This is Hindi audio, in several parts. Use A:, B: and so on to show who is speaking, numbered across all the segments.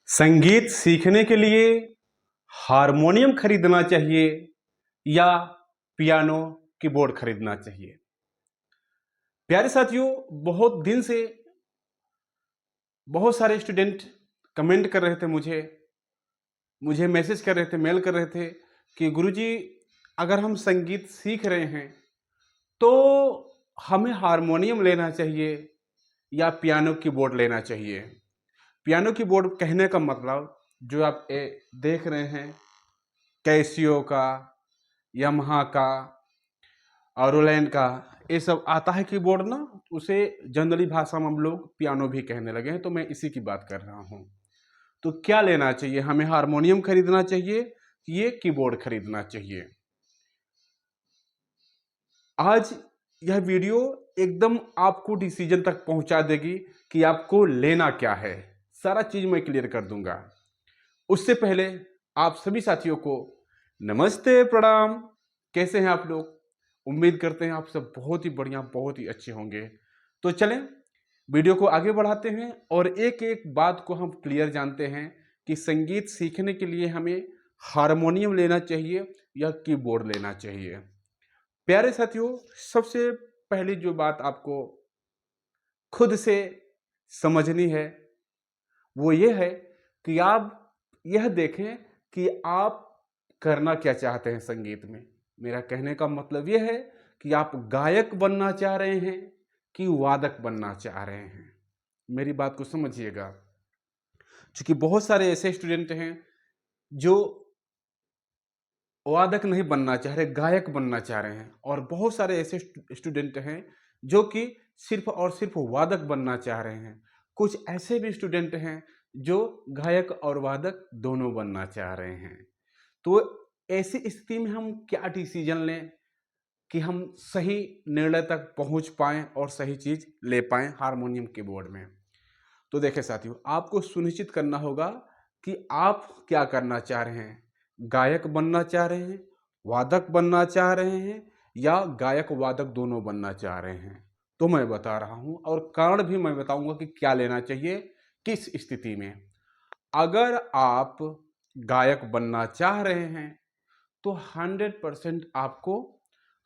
A: संगीत सीखने के लिए हारमोनियम खरीदना चाहिए या पियानो कीबोर्ड खरीदना चाहिए। प्यारे साथियों, बहुत दिन से बहुत सारे स्टूडेंट कमेंट कर रहे थे, मुझे मैसेज कर रहे थे, मेल कर रहे थे कि गुरुजी, अगर हम संगीत सीख रहे हैं तो हमें हारमोनियम लेना चाहिए या पियानो कीबोर्ड लेना चाहिए। पियानो कीबोर्ड कहने का मतलब जो आप देख रहे हैं, कैसियो का, यमहा का और रोलैंड का, ये सब आता है कीबोर्ड ना, उसे जनरली भाषा में हम लोग पियानो भी कहने लगे हैं, तो मैं इसी की बात कर रहा हूँ। तो क्या लेना चाहिए, हमें हारमोनियम खरीदना चाहिए, ये कीबोर्ड खरीदना चाहिए? आज यह वीडियो एकदम आपको डिसीजन तक पहुंचा देगी कि आपको लेना क्या है। सारा चीज मैं क्लियर कर दूंगा। उससे पहले आप सभी साथियों को नमस्ते, प्रणाम। कैसे हैं आप लोग? उम्मीद करते हैं आप सब बहुत ही बढ़िया, बहुत ही अच्छे होंगे। तो चलें वीडियो को आगे बढ़ाते हैं और एक एक बात को हम क्लियर जानते हैं कि संगीत सीखने के लिए हमें हारमोनियम लेना चाहिए या कीबोर्ड लेना चाहिए। प्यारे साथियों, सबसे पहली जो बात आपको खुद से समझनी है वो ये है कि आप यह देखें कि आप करना क्या चाहते हैं संगीत में। मेरा कहने का मतलब यह है कि आप गायक बनना चाह रहे हैं कि वादक बनना चाह रहे हैं। मेरी बात को समझिएगा, क्योंकि बहुत सारे ऐसे स्टूडेंट हैं जो वादक नहीं बनना चाह रहे, गायक बनना चाह रहे हैं, और बहुत सारे ऐसे स्टूडेंट हैं जो कि सिर्फ और सिर्फ वादक बनना चाह रहे हैं। कुछ ऐसे भी स्टूडेंट हैं जो गायक और वादक दोनों बनना चाह रहे हैं। तो ऐसी स्थिति में हम क्या डिसीजन लें कि हम सही निर्णय तक पहुंच पाएं और सही चीज ले पाएं हारमोनियम कीबोर्ड में? तो देखिए साथियों, आपको सुनिश्चित करना होगा कि आप क्या करना चाह रहे हैं। गायक बनना चाह रहे हैं, वादक बनना चाह रहे हैं, या गायक वादक दोनों बनना चाह रहे हैं? तो मैं बता रहा हूं और कारण भी मैं बताऊंगा कि क्या लेना चाहिए किस स्थिति में। अगर आप गायक बनना चाह रहे हैं तो 100% आपको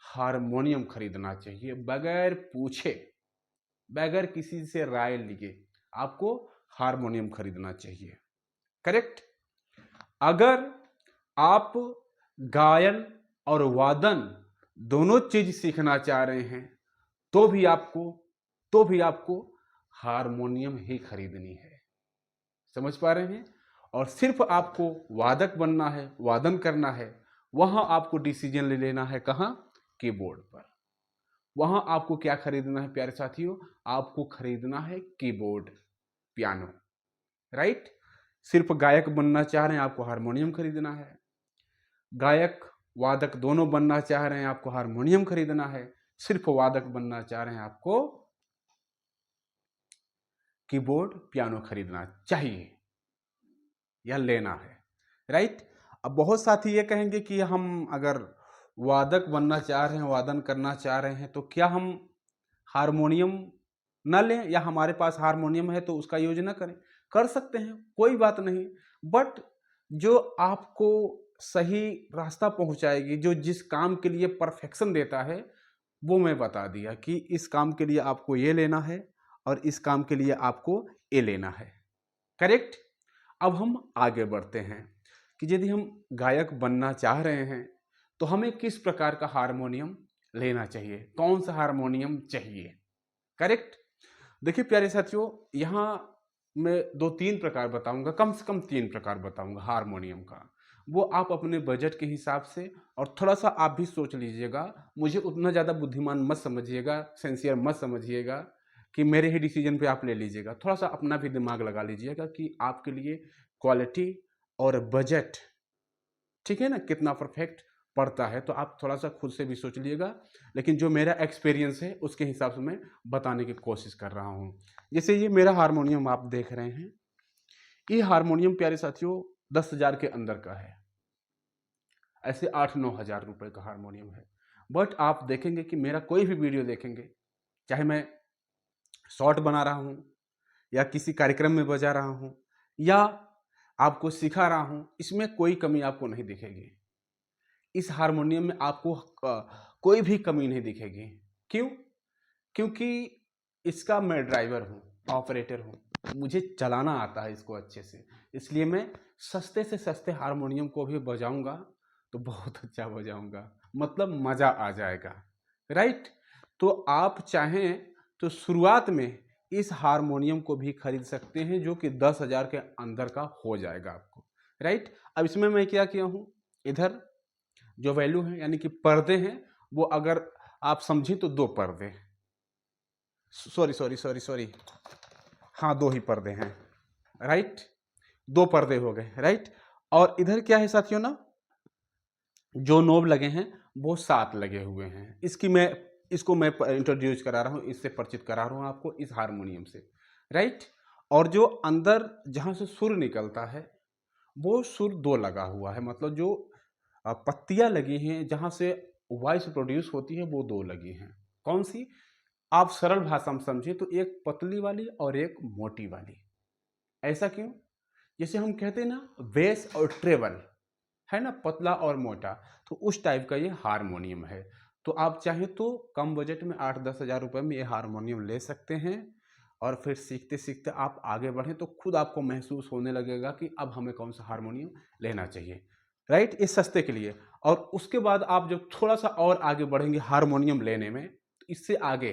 A: हारमोनियम खरीदना चाहिए, बगैर पूछे, बगैर किसी से राय लिए आपको हारमोनियम खरीदना चाहिए। करेक्ट? अगर आप गायन और वादन दोनों चीज सीखना चाह रहे हैं तो भी आपको हारमोनियम ही खरीदनी है। समझ पा रहे हैं? और सिर्फ आपको वादक बनना है, वादन करना है, वहां आपको डिसीजन ले लेना है। कहां? कीबोर्ड पर। वहां आपको क्या खरीदना है प्यारे साथियों? आपको खरीदना है कीबोर्ड, पियानो। राइट? सिर्फ गायक बनना चाह रहे हैं, आपको हारमोनियम खरीदना है। गायक वादक दोनों बनना चाह रहे हैं, आपको हारमोनियम खरीदना है। सिर्फ वादक बनना चाह रहे हैं, आपको कीबोर्ड, पियानो खरीदना चाहिए या लेना है। राइट? अब बहुत साथी ये कहेंगे कि हम अगर वादक बनना चाह रहे हैं, वादन करना चाह रहे हैं, तो क्या हम हारमोनियम न लें, या हमारे पास हारमोनियम है तो उसका यूज न करें? कर सकते हैं, कोई बात नहीं। बट जो आपको सही रास्ता पहुंचाएगी, जो जिस काम के लिए परफेक्शन देता है, वो मैं बता दिया कि इस काम के लिए आपको ये लेना है और इस काम के लिए आपको ये लेना है। करेक्ट? अब हम आगे बढ़ते हैं कि यदि हम गायक बनना चाह रहे हैं तो हमें किस प्रकार का हारमोनियम लेना चाहिए, कौन सा हारमोनियम चाहिए। करेक्ट? देखिए प्यारे साथियों, यहाँ मैं दो तीन प्रकार बताऊंगा, कम से कम तीन प्रकार बताऊंगा हारमोनियम का। वो आप अपने बजट के हिसाब से, और थोड़ा सा आप भी सोच लीजिएगा, मुझे उतना ज़्यादा बुद्धिमान मत समझिएगा, सेंसियर मत समझिएगा कि मेरे ही डिसीजन पे आप ले लीजिएगा। थोड़ा सा अपना भी दिमाग लगा लीजिएगा कि आपके लिए क्वालिटी और बजट, ठीक है ना, कितना परफेक्ट पड़ता है। तो आप थोड़ा सा खुद से भी सोच लीजिएगा, लेकिन जो मेरा एक्सपीरियंस है उसके हिसाब से मैं बताने की कोशिश कर रहा हूँ। जैसे ये मेरा हारमोनियम आप देख रहे हैं, ये हारमोनियम प्यारे साथियों 10,000 के अंदर का है। ऐसे 8-9 हज़ार रुपए का हारमोनियम है। बट आप देखेंगे कि मेरा कोई भी वीडियो देखेंगे, चाहे मैं शॉर्ट बना रहा हूँ या किसी कार्यक्रम में बजा रहा हूँ, या आपको सिखा रहा हूँ, इसमें कोई कमी आपको नहीं दिखेगी। इस हारमोनियम में आपको कोई भी कमी नहीं दिखेगी। क्यों? क्योंकि इसका मैं ड्राइवर हूँ, ऑपरेटर हूँ, मुझे चलाना आता है इसको अच्छे से, इसलिए मैं सस्ते से सस्ते हारमोनियम को भी बजाऊंगा तो बहुत अच्छा बजाऊंगा, मतलब मज़ा आ जाएगा, राइट। तो आप चाहें तो शुरुआत में इस हारमोनियम को भी खरीद सकते हैं, जो कि 10,000 के अंदर का हो जाएगा आपको, राइट। अब इसमें मैं क्या किया हूँ, इधर जो वैल्यू है यानी कि पर्दे हैं, वो अगर आप समझें तो 2 पर्दे, सॉरी सॉरी सॉरी सॉरी, हाँ 2 ही पर्दे हैं, राइट। 2 पर्दे हो गए, राइट। और इधर क्या है साथियों ना, जो नोब लगे हैं वो 7 लगे हुए हैं। इसको मैं इंट्रोड्यूस करा रहा हूँ, इससे परिचित करा रहा हूँ आपको इस हारमोनियम से, राइट। और जो अंदर जहाँ से सुर निकलता है वो सुर 2 लगा हुआ है, मतलब जो पत्तियां लगी हैं जहाँ से वॉइस प्रोड्यूस होती है वो 2 लगी हैं। कौन सी? आप सरल भाषा में समझिए तो एक पतली वाली और एक मोटी वाली। ऐसा क्यों? जैसे हम कहते हैं ना बेस और ट्रेबल, है ना, पतला और मोटा, तो उस टाइप का ये हारमोनियम है। तो आप चाहें तो कम बजट में 8-10 हज़ार रुपये में ये हारमोनियम ले सकते हैं, और फिर सीखते सीखते आप आगे बढ़ें तो खुद आपको महसूस होने लगेगा कि अब हमें कौन सा हारमोनियम लेना चाहिए, राइट, इस सस्ते के लिए। और उसके बाद आप जब थोड़ा सा और आगे बढ़ेंगे हारमोनियम लेने में, तो इससे आगे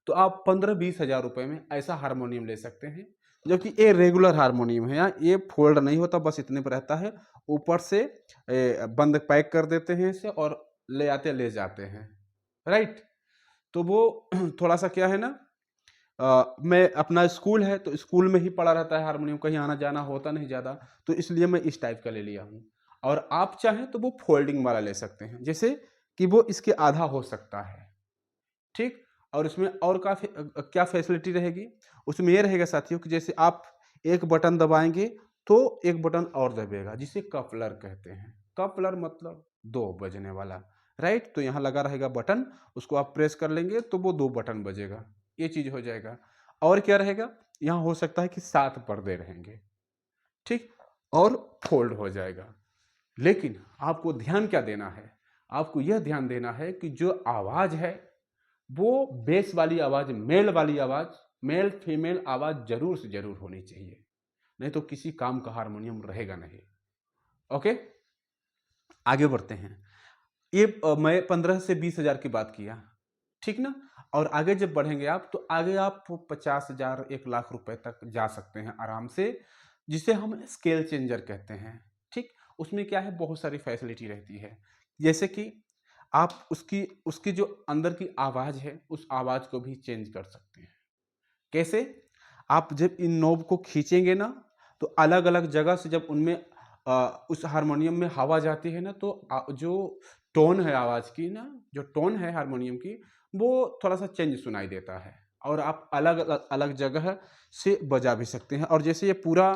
A: तो आप 15-20 हज़ार रुपये में ऐसा हारमोनियम ले सकते हैं, जबकि ये रेगुलर हारमोनियम है, यहाँ ये फोल्ड नहीं होता, बस इतने पर रहता है, ऊपर से बंद पैक कर देते हैं इसे और ले आते ले जाते हैं, राइट। तो वो थोड़ा सा क्या है ना, मैं अपना स्कूल है तो स्कूल में ही पड़ा रहता है हारमोनियम, कहीं आना जाना होता नहीं ज़्यादा, तो इसलिए मैं इस टाइप का ले लिया हूँ। और आप चाहें तो वो फोल्डिंग वाला ले सकते हैं, जैसे कि वो इसके आधा हो सकता है, ठीक। और उसमें और काफ़ी क्या फैसिलिटी रहेगी, उसमें ये रहेगा साथियों कि जैसे आप एक बटन दबाएंगे तो एक बटन और दबेगा, जिसे कपलर कहते हैं। कपलर मतलब 2 बजने वाला, राइट। तो यहाँ लगा रहेगा बटन, उसको आप प्रेस कर लेंगे तो वो 2 बटन बजेगा, ये चीज़ हो जाएगा। और क्या रहेगा, यहाँ हो सकता है कि 7 पर्दे रहेंगे, ठीक, और फोल्ड हो जाएगा। लेकिन आपको ध्यान क्या देना है, आपको यह ध्यान देना है कि जो आवाज़ है वो बेस वाली आवाज़, मेल वाली आवाज़, मेल फीमेल आवाज़ जरूर से जरूर होनी चाहिए, नहीं तो किसी काम का हारमोनियम रहेगा नहीं। ओके, आगे बढ़ते हैं। ये मैं 15 से 20 हज़ार की बात किया, ठीक ना। और आगे जब बढ़ेंगे आप तो आगे आप 50 हज़ार 1 लाख रुपए तक जा सकते हैं आराम से, जिसे हम स्केल चेंजर कहते हैं, ठीक। उसमें क्या है, बहुत सारी फैसिलिटी रहती है, जैसे कि आप उसकी उसकी जो अंदर की आवाज़ है उस आवाज़ को भी चेंज कर सकते हैं। कैसे? आप जब इन नोब को खींचेंगे ना तो अलग अलग जगह से जब उनमें उस हारमोनियम में हवा जाती है ना, तो जो टोन है आवाज़ की ना, जो टोन है हारमोनियम की, वो थोड़ा सा चेंज सुनाई देता है, और आप अलग अलग अलग जगह से बजा भी सकते हैं। और जैसे ये पूरा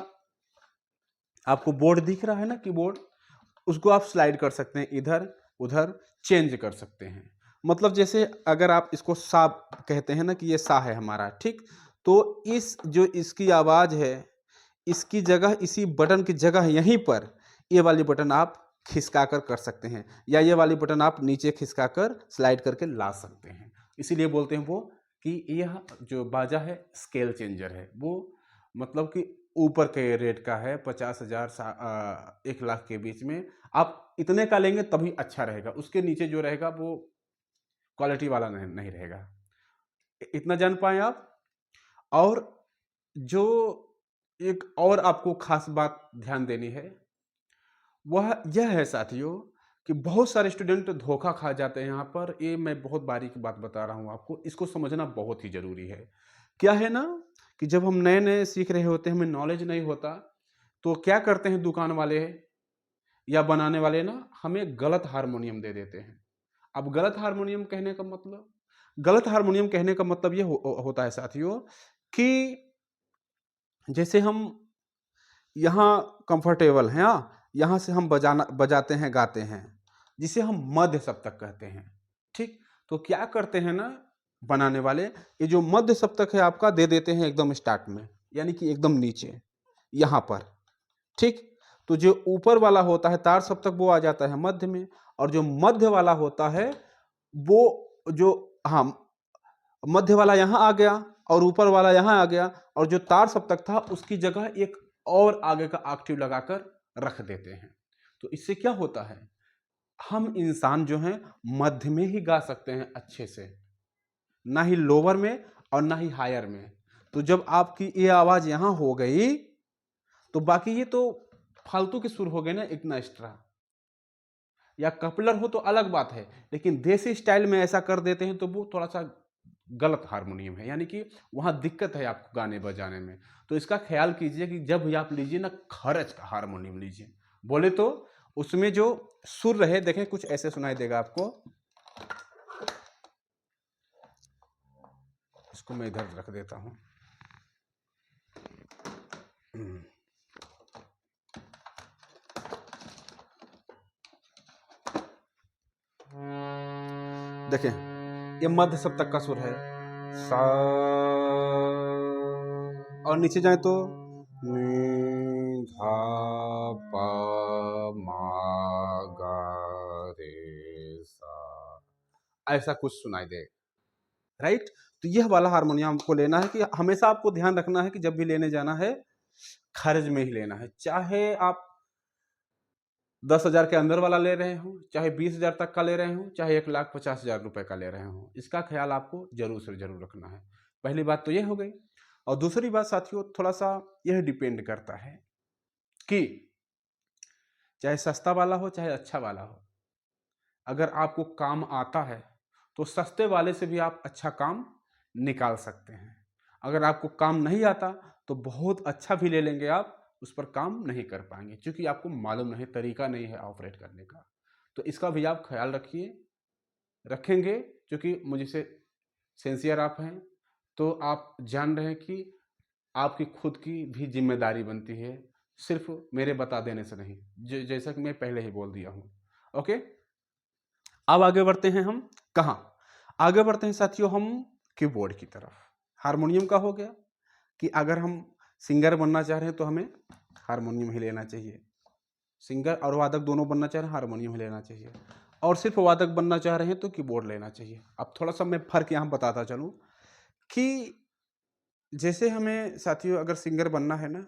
A: आपको बोर्ड दिख रहा है ना, कीबोर्ड, उसको आप स्लाइड कर सकते हैं, इधर उधर चेंज कर सकते हैं। मतलब जैसे अगर आप इसको सा कहते हैं ना कि ये सा है हमारा, ठीक, तो इस जो इसकी आवाज़ है, इसकी जगह, इसी बटन की जगह यहीं पर ये वाली बटन आप खिसका कर सकते हैं, या ये वाली बटन आप नीचे खिसका कर स्लाइड करके ला सकते हैं। इसीलिए बोलते हैं वो कि यह जो बाजा है स्केल चेंजर है, वो मतलब कि ऊपर के रेट का है, 50 हज़ार 1 लाख के बीच में। आप इतने का लेंगे तभी अच्छा रहेगा, उसके नीचे जो रहेगा वो क्वालिटी वाला नहीं रहेगा। इतना जान पाए आप। और जो एक और आपको खास बात ध्यान देनी है, वह यह है साथियों कि बहुत सारे स्टूडेंट धोखा खा जाते हैं यहाँ पर। ये मैं बहुत बारीक बात बता रहा हूँ आपको, इसको समझना बहुत ही ज़रूरी है। क्या है ना कि जब हम नए नए सीख रहे होते हैं, हमें नॉलेज नहीं होता, तो क्या करते हैं दुकान वाले या बनाने वाले ना, हमें गलत हारमोनियम दे देते हैं। अब गलत हारमोनियम कहने का मतलब, गलत हारमोनियम कहने का मतलब ये होता है साथियों कि जैसे हम यहाँ कंफर्टेबल हैं, हाँ, यहाँ से हम बजाते हैं, गाते हैं, जिसे हम मध्य सप्तक कहते हैं, ठीक। तो क्या करते हैं ना बनाने वाले, ये जो मध्य सप्तक है आपका दे देते हैं एकदम स्टार्ट में, यानी कि एकदम नीचे यहाँ पर, ठीक। तो जो ऊपर वाला होता है तार सप्तक वो आ जाता है मध्य में, और जो मध्य वाला होता है वो जो, हाँ, मध्य वाला यहाँ आ गया और ऊपर वाला यहाँ आ गया, और जो तार सप्तक था उसकी जगह एक और आगे का ऑक्टेव लगाकर रख देते हैं। तो इससे क्या होता है, हम इंसान जो हैं मध्य में ही गा सकते हैं अच्छे से, ना ही लोअर में और ना ही हायर में। तो जब आपकी ये आवाज यहां हो गई तो बाकी ये तो फालतू के सुर हो गए ना, इतना एक्स्ट्रा। या कपलर हो तो अलग बात है, लेकिन देसी स्टाइल में ऐसा कर देते हैं तो वो थोड़ा सा गलत हारमोनियम है, यानी कि वहां दिक्कत है आपको गाने बजाने में। तो इसका ख्याल कीजिए कि जब भी आप लीजिए ना, खरच का हारमोनियम लीजिए। बोले तो उसमें जो सुर रहे, देखें कुछ ऐसे सुनाई देगा आपको। इसको मैं इधर रख देता हूं। देखें, ये मध्य सप्तक का सुर है, सा, और नीचे जाए तो नी, धा, पा, मा, गा, रे, सा, ऐसा कुछ सुनाई दे, राइट। तो यह वाला हारमोनियम आपको लेना है कि हमेशा आपको ध्यान रखना है कि जब भी लेने जाना है खर्ज में ही लेना है। चाहे आप 10,000 के अंदर वाला ले रहे हो, चाहे 20,000 तक का ले रहे हो, चाहे 1,50,000 रुपए का ले रहे हो, इसका ख्याल आपको जरूर से जरूर रखना है। पहली बात तो यह हो गई। और दूसरी बात साथियों, थोड़ा सा यह डिपेंड करता है कि चाहे सस्ता वाला हो चाहे अच्छा वाला हो, अगर आपको काम आता है तो सस्ते वाले से भी आप अच्छा काम निकाल सकते हैं। अगर आपको काम नहीं आता तो बहुत अच्छा भी ले लेंगे आप, उस पर काम नहीं कर पाएंगे, क्योंकि आपको मालूम नहीं, तरीका नहीं है ऑपरेट करने का। तो इसका भी आप ख्याल रखिए, रखेंगे, क्योंकि मुझे से सिंसियर आप हैं, तो आप जान रहे हैं कि आपकी खुद की भी जिम्मेदारी बनती है, सिर्फ मेरे बता देने से नहीं, जैसा कि मैं पहले ही बोल दिया हूँ। ओके, अब आगे बढ़ते हैं हम कहाँ, आगे बढ़ते हैं साथियों हम कीबोर्ड की तरफ। हारमोनियम का हो गया कि अगर हम सिंगर बनना चाह रहे हैं तो हमें हारमोनियम ही लेना चाहिए, सिंगर और वादक दोनों बनना चाह रहे हैं हारमोनियम ही लेना चाहिए, और सिर्फ वादक बनना चाह रहे हैं तो कीबोर्ड लेना चाहिए। अब थोड़ा सा मैं फर्क यहाँ बताता चलूँ कि जैसे हमें साथियों अगर सिंगर बनना है ना,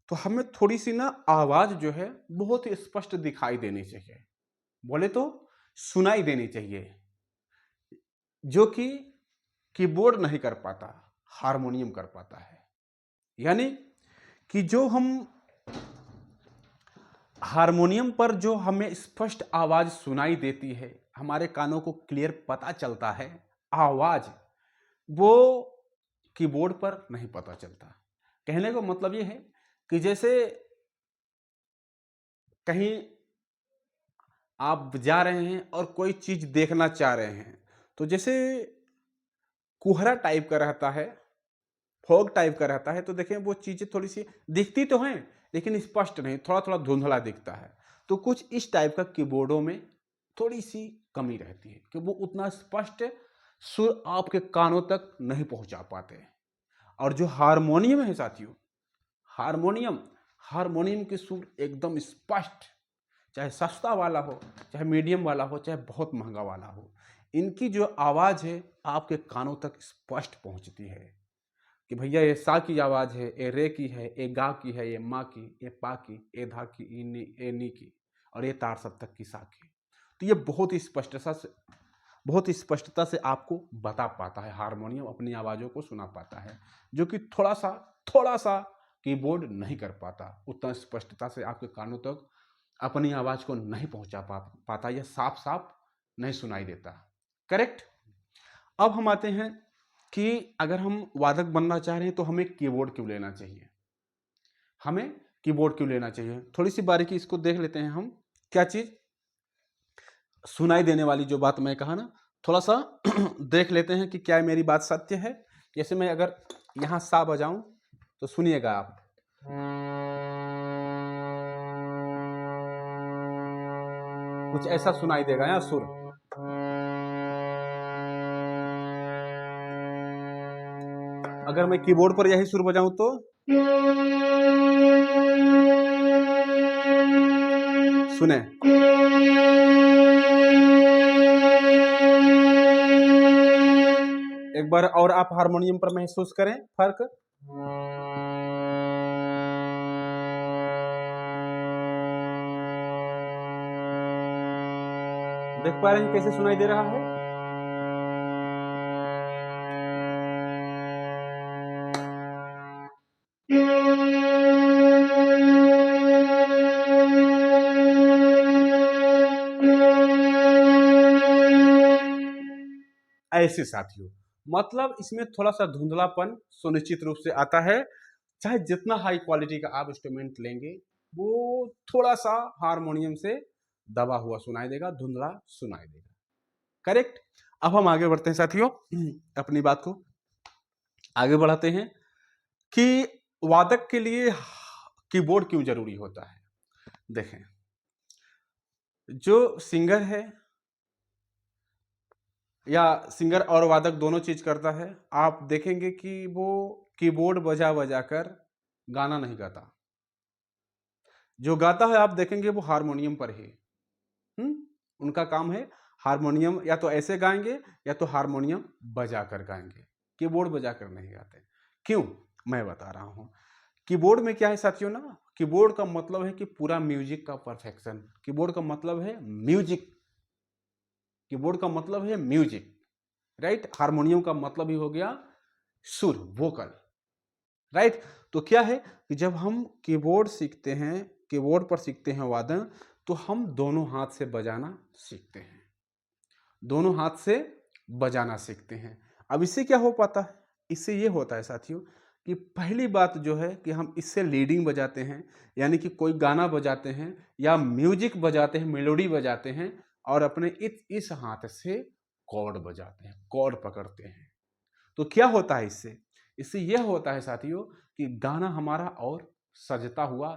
A: तो हमें थोड़ी सी ना आवाज जो है बहुत ही स्पष्ट दिखाई देनी चाहिए, बोले तो सुनाई देनी चाहिए, जो कि कीबोर्ड नहीं कर पाता, हारमोनियम कर पाता है। यानी कि जो हम हारमोनियम पर जो हमें स्पष्ट आवाज सुनाई देती है, हमारे कानों को क्लियर पता चलता है आवाज, वो कीबोर्ड पर नहीं पता चलता। कहने का मतलब ये है कि जैसे कहीं आप जा रहे हैं और कोई चीज देखना चाह रहे हैं, तो जैसे कुहरा टाइप का रहता है, फॉग टाइप का रहता है, तो देखें वो चीजें थोड़ी सी दिखती तो हैं लेकिन स्पष्ट नहीं, थोड़ा थोड़ा धुंधला दिखता है। तो कुछ इस टाइप का कीबोर्डों में थोड़ी सी कमी रहती है कि वो उतना स्पष्ट सुर आपके कानों तक नहीं पहुंचा पाते। और जो हारमोनियम है साथियों, हारमोनियम हारमोनियम के सुर एकदम स्पष्ट, चाहे सस्ता वाला हो, चाहे मीडियम वाला हो, चाहे बहुत महंगा वाला हो, इनकी जो आवाज़ है आपके कानों तक स्पष्ट पहुंचती है कि भैया ये सा की आवाज़ है, ये रे की है, ये गा की है, ये माँ की, ये पा की, ये धा की, ये नी की, और ये तार सप्तक की सा की। तो ये बहुत ही स्पष्टता से आपको बता पाता है, हारमोनियम अपनी आवाज़ों को सुना पाता है, जो कि थोड़ा सा कीबोर्ड नहीं कर पाता। उतना स्पष्टता से आपके कानों तक अपनी आवाज़ को नहीं पहुंचा पाता, यह साफ साफ नहीं सुनाई देता। करेक्ट। अब हम आते हैं कि अगर हम वादक बनना चाह रहे हैं तो हमें कीबोर्ड क्यों लेना चाहिए, हमें कीबोर्ड क्यों लेना चाहिए, थोड़ी सी बारीकी इसको देख लेते हैं हम। क्या चीज सुनाई देने वाली जो बात मैं कहा ना, थोड़ा सा देख लेते हैं कि क्या मेरी बात सत्य है। जैसे मैं अगर यहां सा बजाऊं तो सुनिएगा आप, कुछ ऐसा सुनाई देगा यहाँ सुर। अगर मैं कीबोर्ड पर यही सुर बजाऊं तो सुने। एक बार और आप हारमोनियम पर महसूस करें फर्क। देख पा रहे हैं कैसे सुनाई दे रहा है? ऐसे साथियों, मतलब इसमें थोड़ा सा धुंधलापन सुनिश्चित रूप से आता है। चाहे जितना हाई क्वालिटी का आप इंस्ट्रूमेंट लेंगे, वो थोड़ा सा हारमोनियम से दबा हुआ सुनाई देगा, धुंधला सुनाई देगा। करेक्ट। अब हम आगे बढ़ते हैं साथियों, अपनी बात को आगे बढ़ाते हैं कि वादक के लिए कीबोर्ड क्यों जरूरी होता है। देखें, जो सिंगर है या सिंगर और वादक दोनों चीज करता है, आप देखेंगे कि वो कीबोर्ड बजा बजा कर गाना नहीं गाता। जो गाता है आप देखेंगे वो हारमोनियम पर ही। उनका काम है हारमोनियम, या तो ऐसे गाएंगे या तो हारमोनियम बजा कर गाएंगे, कीबोर्ड बजा कर नहीं गाते। क्यों? मैं बता रहा हूं। कीबोर्ड में क्या है साथियों ना, कीबोर्ड का मतलब है कि पूरा म्यूजिक का परफेक्शन। कीबोर्ड का मतलब है म्यूजिक, कीबोर्ड का मतलब है म्यूजिक, राइट। हारमोनियम का मतलब ही हो गया सुर, वोकल, राइट। तो क्या है कि जब हम कीबोर्ड सीखते हैं, कीबोर्ड पर सीखते हैं वादन, तो हम दोनों हाथ से बजाना सीखते हैं, दोनों हाथ से बजाना सीखते हैं। अब इससे क्या हो पाता है? इससे ये होता है साथियों कि पहली बात जो है कि हम इससे लीडिंग बजाते हैं, यानी कि कोई गाना बजाते हैं या म्यूजिक बजाते हैं, मेलोडी बजाते हैं, और अपने इस हाथ से कॉर्ड बजाते हैं, कॉर्ड पकड़ते हैं। तो क्या होता है इससे? इससे यह होता है साथियों कि गाना हमारा और सजता हुआ,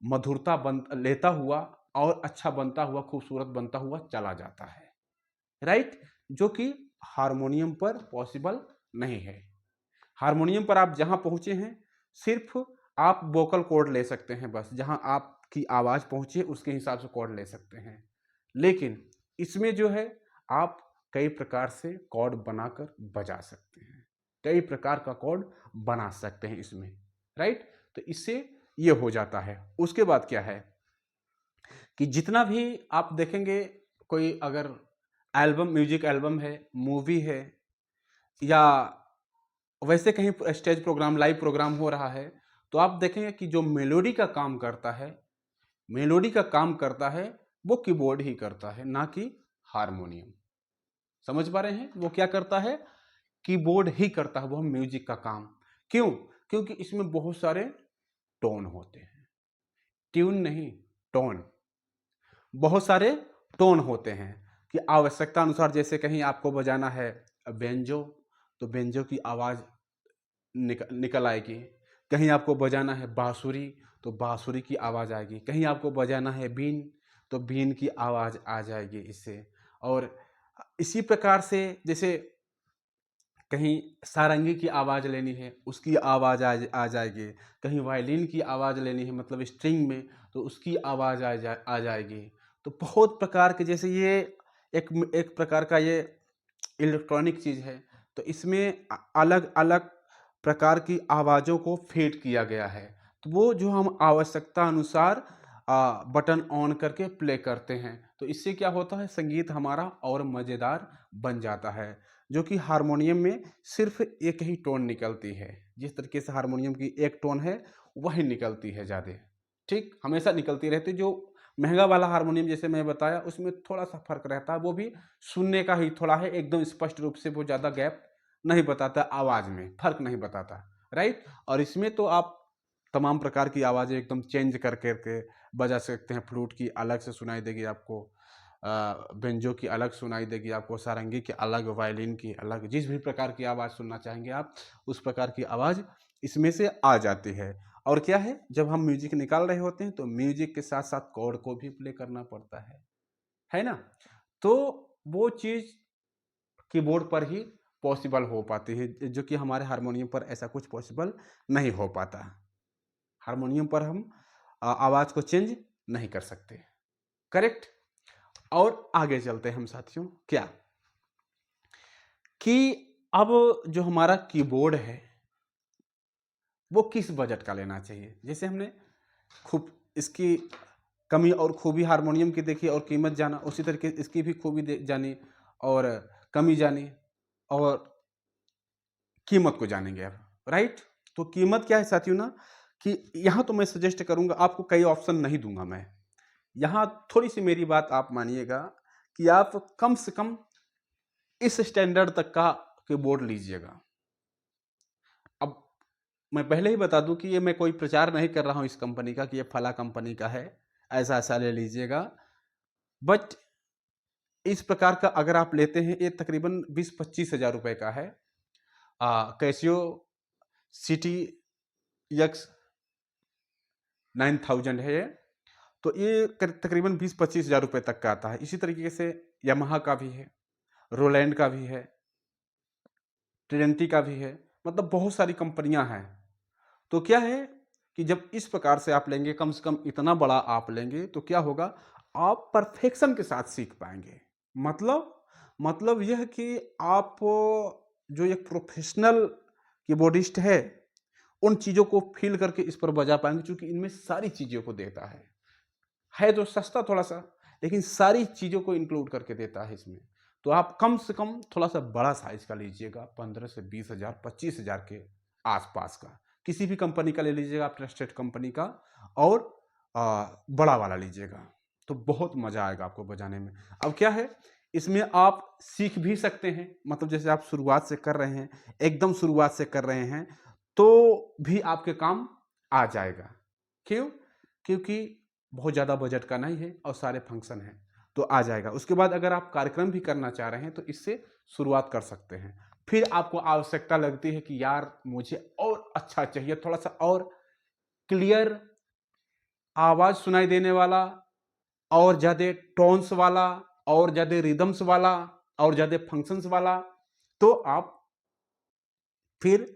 A: मधुरता लेता हुआ और अच्छा बनता हुआ, खूबसूरत बनता हुआ चला जाता है, राइट। जो कि हारमोनियम पर पॉसिबल नहीं है। हारमोनियम पर आप जहां पहुंचे हैं, सिर्फ आप वोकल कॉर्ड ले सकते हैं, बस जहां आपकी आवाज पहुंचे उसके हिसाब से कॉर्ड ले सकते हैं। लेकिन इसमें जो है आप कई प्रकार से कॉर्ड बनाकर बजा सकते हैं, कई प्रकार का कॉर्ड बना सकते हैं इसमें, राइट। तो इससे ये हो जाता है। उसके बाद क्या है कि जितना भी आप देखेंगे, कोई अगर एल्बम, म्यूजिक एल्बम है, मूवी है, या वैसे कहीं स्टेज प्रोग्राम, लाइव प्रोग्राम हो रहा है, तो आप देखेंगे कि जो मेलोडी का काम करता है, मेलोडी का काम करता है वो कीबोर्ड ही करता है, ना कि हारमोनियम। समझ पा रहे हैं? वो क्या करता है? कीबोर्ड ही करता है वो म्यूजिक का काम। क्यों? क्योंकि इसमें बहुत सारे टोन होते हैं, ट्यून नहीं, टोन। बहुत सारे टोन होते हैं कि आवश्यकता अनुसार, जैसे कहीं आपको बजाना है बेंजो, तो बेंजो की आवाज निकल आएगी। कहीं आपको बजाना है बांसुरी, तो बांसुरी की आवाज आएगी। कहीं आपको बजाना है बीन, तो बीन की आवाज आ जाएगी इससे। और इसी प्रकार से जैसे कहीं सारंगी की आवाज लेनी है, उसकी आवाज आ जाएगी। कहीं वायलिन की आवाज लेनी है, मतलब स्ट्रिंग में, तो उसकी आवाज आ जाएगी। तो बहुत प्रकार के, जैसे ये एक प्रकार का ये इलेक्ट्रॉनिक चीज है, तो इसमें अलग अलग प्रकार की आवाजों को फेड किया गया है। तो वो जो हम आवश्यकता अनुसार बटन ऑन करके प्ले करते हैं, तो इससे क्या होता है, संगीत हमारा और मजेदार बन जाता है। जो कि हारमोनियम में सिर्फ एक ही टोन निकलती है, जिस तरीके से हारमोनियम की एक टोन है वही निकलती है ज़्यादा, ठीक, हमेशा निकलती रहती। जो महंगा वाला हारमोनियम जैसे मैं बताया, उसमें थोड़ा सा फर्क रहता है, वो भी सुनने का ही थोड़ा है, एकदम स्पष्ट रूप से वो ज़्यादा गैप नहीं बताता, आवाज़ में फर्क नहीं बताता, राइट। और इसमें तो आप तमाम प्रकार की आवाज़ें एकदम चेंज कर करके बजा सकते हैं। फ्लूट की अलग से सुनाई देगी आपको, बेंजो की अलग सुनाई देगी आपको, सारंगी की अलग, वायलिन की अलग, जिस भी प्रकार की आवाज़ सुनना चाहेंगे आप, उस प्रकार की आवाज़ इसमें से आ जाती है। और क्या है, जब हम म्यूजिक निकाल रहे होते हैं तो म्यूजिक के साथ साथ कॉर्ड को भी प्ले करना पड़ता है ना। तो वो चीज़ कीबोर्ड पर ही पॉसिबल हो पाती है, जो कि हमारे हारमोनियम पर ऐसा कुछ पॉसिबल नहीं हो पाता। हारमोनियम पर हम आवाज़ को चेंज नहीं कर सकते। करेक्ट। और आगे चलते हैं हम साथियों, क्या कि अब जो हमारा कीबोर्ड है वो किस बजट का लेना चाहिए। जैसे हमने खूब इसकी कमी और खूबी हारमोनियम की देखी और कीमत जाना, उसी तरीके इसकी भी खूबी जानी और कमी जानी और कीमत को जानेंगे अब, राइट। तो कीमत क्या है साथियों ना, कि यहाँ तो मैं सजेस्ट करूंगा आपको, कई ऑप्शन नहीं दूंगा मैं यहाँ, थोड़ी सी मेरी बात आप मानिएगा कि आप कम से कम इस स्टैंडर्ड तक का कीबोर्ड लीजिएगा। अब मैं पहले ही बता दूं कि ये मैं कोई प्रचार नहीं कर रहा हूं इस कंपनी का कि ये फला कंपनी का है, ऐसा ऐसा ले लीजिएगा। बट इस प्रकार का अगर आप लेते हैं, ये तकरीबन 20-25 हज़ार रुपए का है। कैसियो सिटी एक्स 9000 है ये। तो ये तकरीबन 20-25 हज़ार रुपए तक का आता है। इसी तरीके से यामाहा का भी है, रोलैंड का भी है, ट्रिडेंटी का भी है, मतलब बहुत सारी कंपनियां हैं। तो क्या है कि जब इस प्रकार से आप लेंगे, कम से कम इतना बड़ा आप लेंगे, तो क्या होगा, आप परफेक्शन के साथ सीख पाएंगे। मतलब यह कि आप जो एक प्रोफेशनल कीबोर्डिस्ट है, उन चीज़ों को फील करके इस पर बजा पाएंगे, क्योंकि इनमें सारी चीज़ों को देता है तो सस्ता थोड़ा सा, लेकिन सारी चीज़ों को इंक्लूड करके देता है इसमें। तो आप कम से कम थोड़ा सा बड़ा साइज का लीजिएगा, 15 से 20 हज़ार 25 हज़ार के आसपास का, किसी भी कंपनी का ले लीजिएगा आप, ट्रस्टेड कंपनी का, और बड़ा वाला लीजिएगा, तो बहुत मज़ा आएगा आपको बजाने में। अब क्या है, इसमें आप सीख भी सकते हैं, मतलब जैसे आप शुरुआत से कर रहे हैं, एकदम शुरुआत से कर रहे हैं, तो भी आपके काम आ जाएगा। क्यों? क्योंकि बहुत ज़्यादा बजट का नहीं है और सारे फंक्शन हैं, तो आ जाएगा। उसके बाद अगर आप कार्यक्रम भी करना चाह रहे हैं तो इससे शुरुआत कर सकते हैं। फिर आपको आवश्यकता लगती है कि यार मुझे और अच्छा चाहिए, थोड़ा सा और क्लियर आवाज़ सुनाई देने वाला, और ज़्यादा टोन्स वाला, और ज़्यादा रिदम्स वाला, और ज़्यादा फंक्शंस वाला, तो आप फिर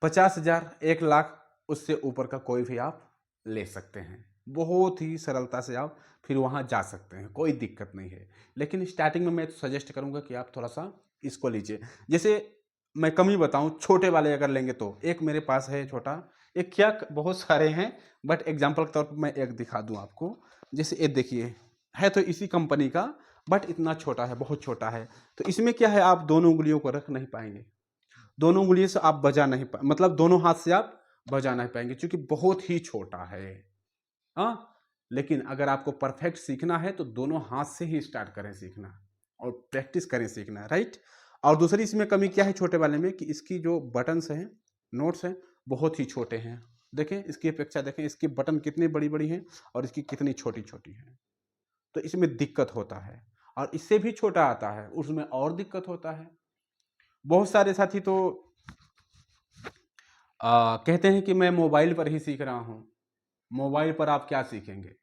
A: 50,000, 1,00,000, उससे ऊपर का कोई भी आप ले सकते हैं। बहुत ही सरलता से आप फिर वहाँ जा सकते हैं, कोई दिक्कत नहीं है। लेकिन स्टार्टिंग में मैं तो सजेस्ट करूँगा कि आप थोड़ा-सा इसको लीजिए। जैसे मैं कम ही बताऊँ, छोटे वाले अगर लेंगे तो एक मेरे पास है छोटा, एक क्या बहुत सारे हैं, बट एग्ज़ाम्पल के तौर पर मैं एक दिखा दूँ आपको। जैसे ये देखिए, है तो इसी कंपनी का, बट इतना छोटा है, बहुत छोटा है। तो इसमें क्या है, आप दोनों उँगलियों को रख नहीं पाएँगे। दोनों उँगलियों से आप बजा नहीं मतलब दोनों हाथ से आप बजा नहीं पाएंगे, क्योंकि बहुत ही छोटा है। हाँ, लेकिन अगर आपको परफेक्ट सीखना है तो दोनों हाथ से ही स्टार्ट करें सीखना, और प्रैक्टिस करें सीखना, राइट। और दूसरी इसमें कमी क्या है छोटे वाले में, कि इसकी जो बटन्स हैं, नोट्स हैं, बहुत ही छोटे हैं। देखें, इसकी अपेक्षा देखें, इसकी बटन कितनी बड़ी बड़ी हैं और इसकी कितनी छोटी छोटी हैं, तो इसमें दिक्कत होता है। और इससे भी छोटा आता है, उसमें और दिक्कत होता है। बहुत सारे साथी तो कहते हैं कि मैं मोबाइल पर ही सीख रहा हूँ। मोबाइल पर आप क्या सीखेंगे?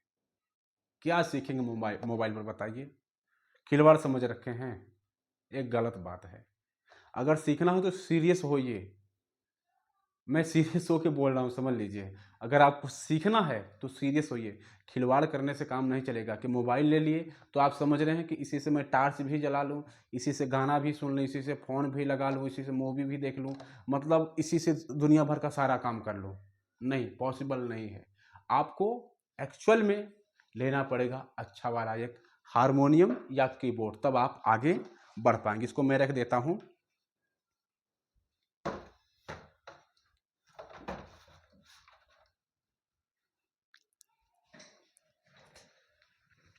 A: क्या सीखेंगे मोबाइल मोबाइल पर, बताइए? खिलवाड़ समझ रखे हैं? एक गलत बात है। अगर सीखना हो तो सीरियस होइए। मैं सीरियस होके बोल रहा हूँ, समझ लीजिए। अगर आपको सीखना है तो सीरियस होइए। खिलवाड़ करने से काम नहीं चलेगा, कि मोबाइल ले लिए तो आप समझ रहे हैं कि इसी से मैं टार्च भी जला लूँ, इसी से गाना भी सुन लूँ, इसी से फ़ोन भी लगा लूँ, इसी से मूवी भी देख लूँ, मतलब इसी से दुनिया भर का सारा काम कर लूँ। नहीं, पॉसिबल नहीं है। आपको एक्चुअल में लेना पड़ेगा अच्छा वाला एक हारमोनियम या कीबोर्ड, तब आप आगे बढ़ पाएंगे। इसको मैं रख देता हूँ।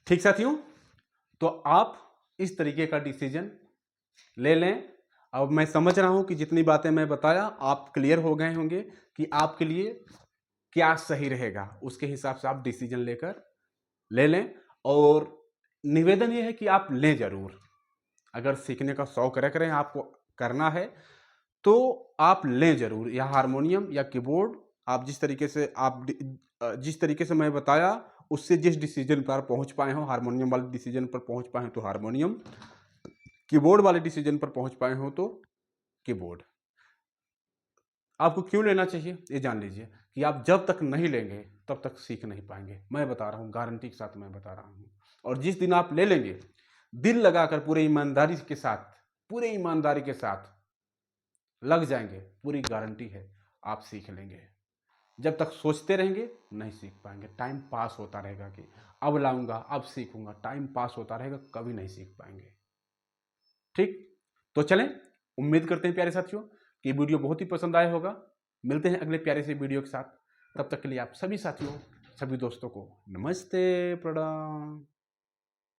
A: ठीक साथियों, तो आप इस तरीके का डिसीजन ले लें। अब मैं समझ रहा हूं कि जितनी बातें मैं बताया आप क्लियर हो गए होंगे कि आपके लिए क्या सही रहेगा, उसके हिसाब से आप डिसीजन लेकर ले लें। और निवेदन ये है कि आप लें जरूर। अगर सीखने का शौक रख रहे हैं, आपको करना है, तो आप लें जरूर, या हारमोनियम या कीबोर्ड। आप जिस तरीके से मैं बताया, उससे जिस डिसीजन पर पहुंच पाए हो, हारमोनियम वाले डिसीजन पर पहुंच पाए हो तो हारमोनियम, कीबोर्ड वाले डिसीजन पर पहुंच पाए हो तो कीबोर्ड। आपको क्यों लेना चाहिए ये जान लीजिए, कि आप जब तक नहीं लेंगे तब तक सीख नहीं पाएंगे। मैं बता रहा हूँ, गारंटी के साथ मैं बता रहा हूँ। और जिस दिन आप ले लेंगे, दिल लगाकर पूरे ईमानदारी के साथ लग जाएंगे, पूरी गारंटी है आप सीख लेंगे। जब तक सोचते रहेंगे नहीं सीख पाएंगे। टाइम पास होता रहेगा कि अब लाऊंगा, अब सीखूंगा, टाइम पास होता रहेगा, कभी नहीं सीख पाएंगे। ठीक, तो चलें, उम्मीद करते हैं प्यारे साथियों कि वीडियो बहुत ही पसंद आया होगा। मिलते हैं अगले प्यारे से वीडियो के साथ। तब तक के लिए आप सभी साथियों, सभी दोस्तों को नमस्ते, प्रणाम।